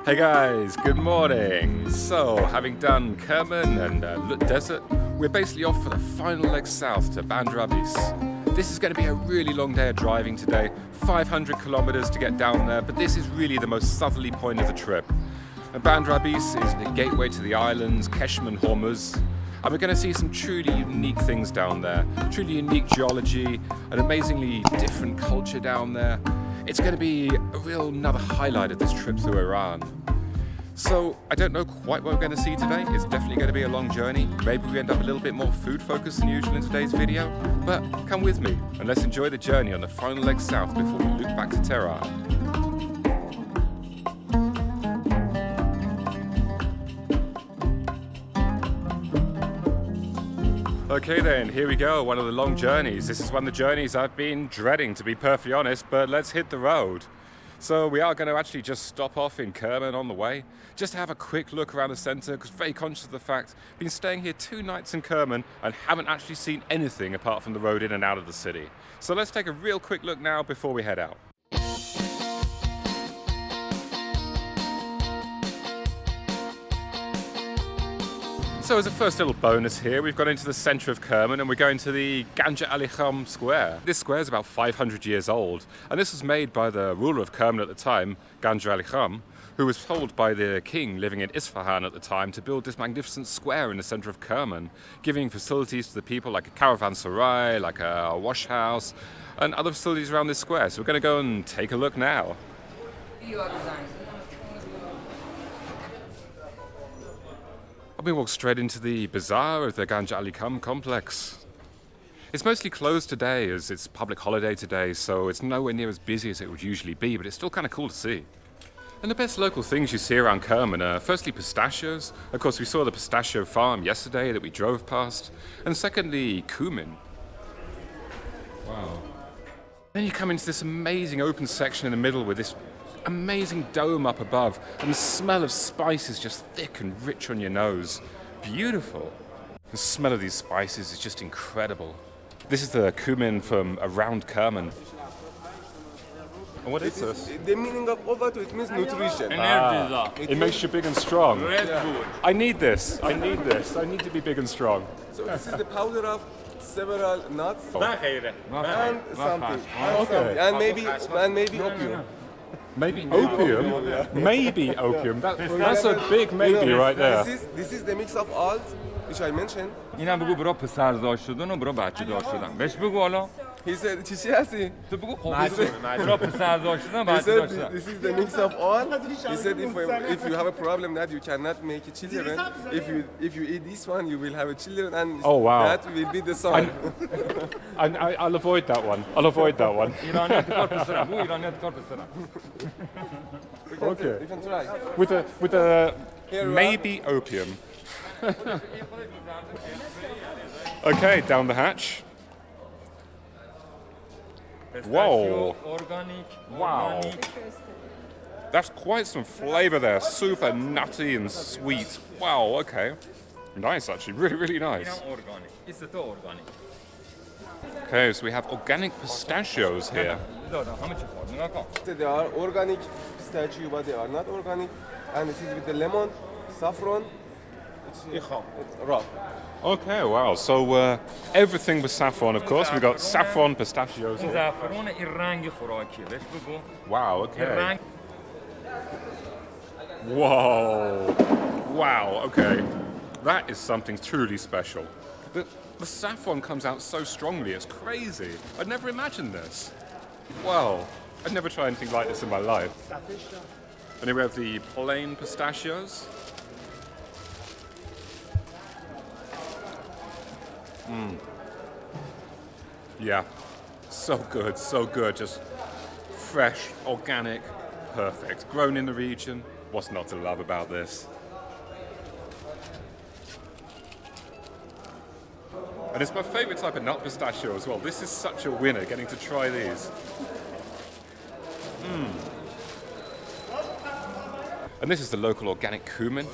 Hey guys, good morning. So, having done Kerman and Lut Desert, we're basically off for the final leg south to Bandar Abbas. This is going to be a really long day of driving today, 500 kilometers to get down there, but this is really the most southerly point of the trip. And Bandar Abbas is the gateway to the islands, Qeshm and Hormuz. And we're going to see some truly unique things down there, truly unique geology, an amazingly different culture down there. It's going to be a real another highlight of this trip through Iran. So I don't know quite what we're going to see today. It's definitely going to be a long journey. Maybe we end up a little bit more food focused than usual in today's video. But come with me and let's enjoy the journey on the final leg south before we loop back to Tehran. Okay then, here we go, one of the long journeys. This is one of the journeys I've been dreading, to be perfectly honest, but let's hit the road. So we are going to actually just stop off in Kerman on the way, just to have a quick look around the centre, because very conscious of the fact I've been staying here 2 nights in Kerman and haven't actually seen anything apart from the road in and out of the city. So let's take a real quick look now before we head out. So as a first little bonus here, we've gone into the centre of Kerman and we're going to the GanjaliKhan Square. This square is about 500 years old, and this was made by the ruler of Kerman at the time, GanjaliKhan, who was told by the king living in Isfahan at the time to build this magnificent square in the centre of Kerman, giving facilities to the people like a caravanserai, like a wash house, and other facilities around this square. So we're going to go and take a look now. We walk straight into the bazaar of the GanjaliKhan complex. It's mostly closed today as it's public holiday today, so it's nowhere near as busy as it would usually be, but it's still kind of cool to see. And the best local things you see around Kerman are firstly pistachios. Of course, we saw the pistachio farm yesterday that we drove past. And secondly, cumin. Wow. Then you come into this amazing open section in the middle with this amazing dome up above, and the smell of spice is just thick and rich on your nose. Beautiful. The smell of these spices is just incredible. This is the cumin from around Kerman. And what is this? The meaning of ovatu, it means nutrition. It makes you big and strong. Yeah. I need this. I need this. I need to be big and strong. So this is the powder of several nuts and something. Okay. And maybe opium. Maybe opium? Maybe opium. That's a big maybe right there. This is the mix of all which I mentioned. اینم بگو برا پسر دار شدن و برا بچه دار شدن. بهش بگو حالا. He said چی هستی؟ تو بگو خب برا پسر دار شدن He بچه دار said شدن. this is the mix of all. He said if you have a problem that you cannot make children, if you eat this one you will have a children, and Oh, wow. that will be the son. I'll avoid that one. I'll avoid that one. ایرانیت کار پسرم. بگو ایرانیت کار پسرم. Okay. You can try. With a maybe opium. Okay, down the hatch. Whoa. Organic. Wow. That's quite some flavour there. Super nutty and sweet. Wow, okay. Nice, actually. Really, really nice. Organic. It's the organic. Okay, so we have organic pistachios here. They are organic pistachio, but they are not organic. And it is with the lemon, saffron. It's raw. Okay, wow. So everything with saffron, of course. We've got saffron pistachios here. زعفران این رنگ خوراکیه. بهش بگو. Wow, okay. رنگ. Whoa. Wow, okay. That is something truly special. The saffron comes out so strongly, it's crazy. I'd never imagined this. Wow. I'd never tried anything like this in my life. And here we have the plain pistachios. Yeah, so good, just fresh, organic, perfect. Grown in the region, what's not to love about this? And it's my favourite type of nut pistachio as well. This is such a winner, getting to try these. And this is the local organic cumin.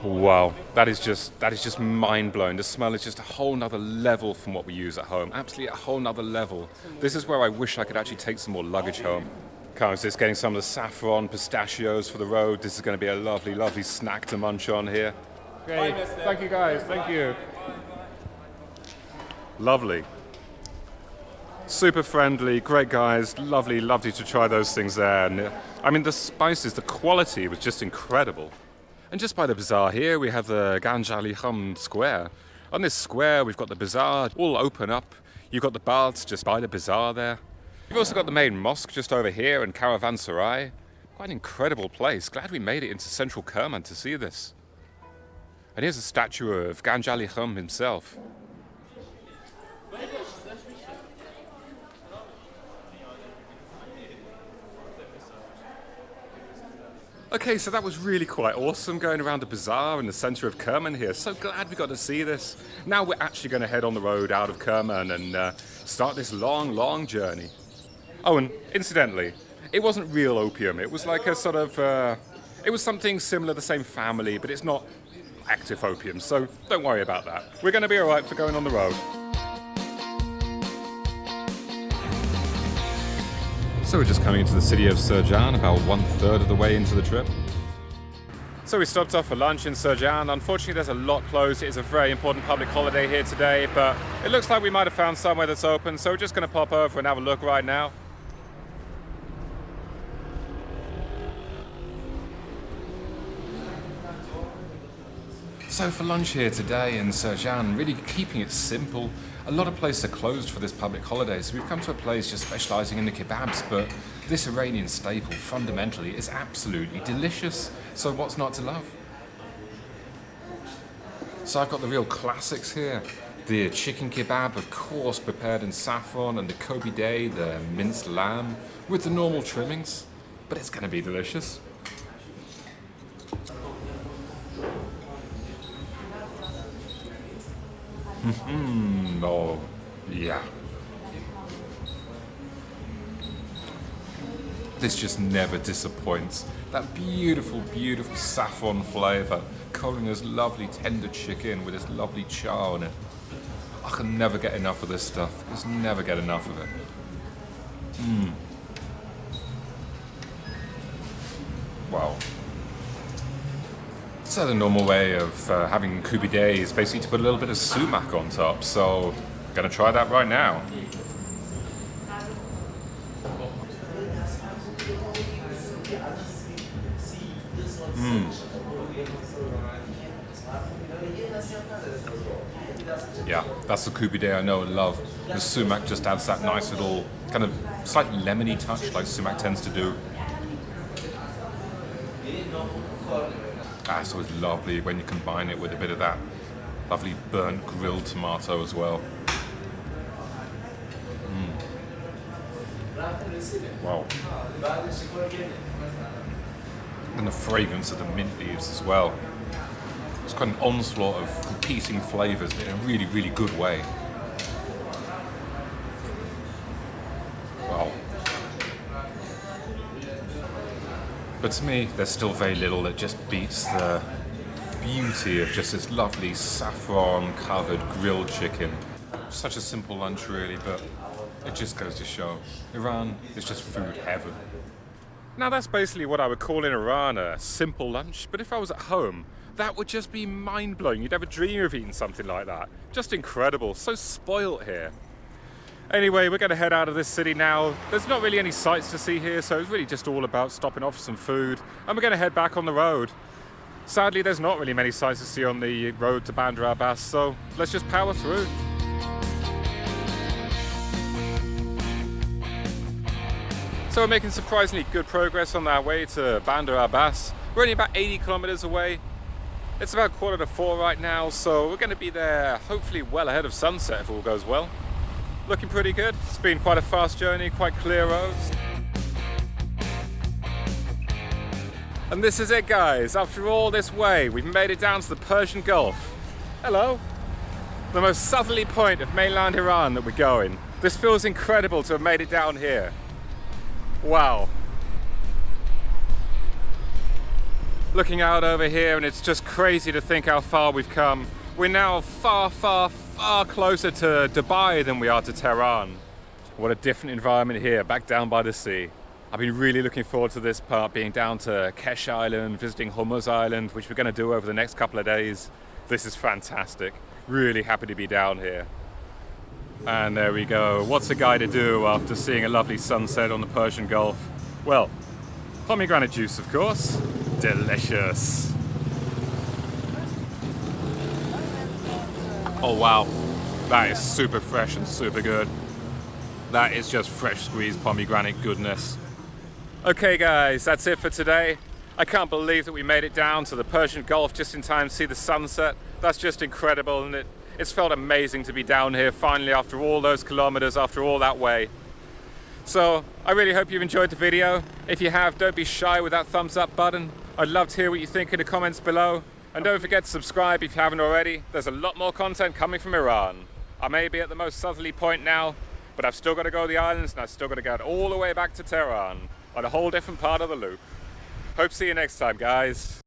Wow, that is just mind-blowing. The smell is just a whole nother level from what we use at home. Absolutely a whole nother level. This is where I wish I could actually take some more luggage home. Carlos is getting some of the saffron pistachios for the road. This is going to be a lovely, lovely snack to munch on here. Great. Thank you, guys. Thank you. Lovely. Super friendly, great guys. Lovely, lovely to try those things there. And, I mean, the spices, the quality was just incredible. And just by the bazaar here, we have the GanjaliKhan Square. On this square, we've got the bazaar all open up. You've got the baths just by the bazaar there. You've also got the main mosque just over here and Caravanserai. Quite an incredible place. Glad we made it into central Kerman to see this. And here's a statue of GanjaliKhan himself. Okay, so that was really quite awesome going around the bazaar in the center of Kerman here. So glad we got to see this. Now we're actually going to head on the road out of Kerman and start this long, long journey. Oh, and incidentally, it wasn't real opium. It was like a sort of, it was something similar, the same family, but it's not active opium, so don't worry about that. We're going to be all right for going on the road. So we're just coming into the city of Sirjan, about 1/3 of the way into the trip. So we stopped off for lunch in Sirjan. Unfortunately, there's a lot closed. It is a very important public holiday here today, but it looks like we might have found somewhere that's open, so we're just going to pop over and have a look right now. So for lunch here today in Sirjan, really keeping it simple. A lot of places are closed for this public holiday, so we've come to a place just specialising in the kebabs, but this Iranian staple fundamentally is absolutely delicious. So what's not to love? So I've got the real classics here. The chicken kebab, of course, prepared in saffron, and the kobide, the minced lamb, with the normal trimmings, but it's going to be delicious. Oh, yeah. This just never disappoints. That beautiful, beautiful saffron flavour, coating this lovely tender chicken with this lovely char on it. I can never get enough of this stuff. Just never get enough of it. Wow. So the normal way of having kubide is basically to put a little bit of sumac on top. So I'm going to try that right now. Yeah, that's the kubide I know and love. The sumac just adds that nice little kind of slightly lemony touch like sumac tends to do. It's always lovely when you combine it with a bit of that lovely burnt grilled tomato as well. Wow. And the fragrance of the mint leaves as well. It's quite an onslaught of competing flavours in a really, really good way. Wow. But to me, there's still very little that just beats the beauty of just this lovely saffron-covered grilled chicken. Such a simple lunch, really, but it just goes to show. Iran is just food heaven. Now, that's basically what I would call in Iran a simple lunch, but if I was at home, that would just be mind-blowing. You'd never dream of eating something like that. Just incredible. So spoilt here. Anyway, we're going to head out of this city now. There's not really any sights to see here, so it's really just all about stopping off for some food. And we're going to head back on the road. Sadly, there's not really many sights to see on the road to Bandar Abbas, so let's just power through. So we're making surprisingly good progress on our way to Bandar Abbas. We're only about 80 kilometers away. It's about 3:45 right now, so we're going to be there hopefully well ahead of sunset if all goes well. Looking pretty good. It's been quite a fast journey, quite clear roads. And this is it, guys. After all this way, we've made it down to the Persian Gulf. Hello. The most southerly point of mainland Iran that we're going. This feels incredible to have made it down here. Wow. looking out over here, and it's just crazy to think how far we've come. We're now far, far, far closer to Dubai than we are to Tehran. What a different environment here, back down by the sea. I've been really looking forward to this part, being down to Qeshm Island, visiting Hormuz Island, which we're going to do over the next couple of days. This is fantastic. Really happy to be down here. And there we go. What's a guy to do after seeing a lovely sunset on the Persian Gulf? Well, pomegranate juice, of course. Delicious. Oh wow, that is super fresh and super good. That is just fresh squeezed pomegranate goodness. Okay guys, that's it for today. I can't believe that we made it down to the Persian Gulf just in time to see the sunset. That's just incredible, and it's felt amazing to be down here finally after all those kilometers, after all that way. So I really hope you've enjoyed the video. If you have, don't be shy with that thumbs up button. I'd love to hear what you think in the comments below. And don't forget to subscribe if you haven't already. There's a lot more content coming from Iran. I may be at the most southerly point now, but I've still got to go to the islands, and I've still got to get all the way back to Tehran on a whole different part of the loop. Hope to see you next time, guys.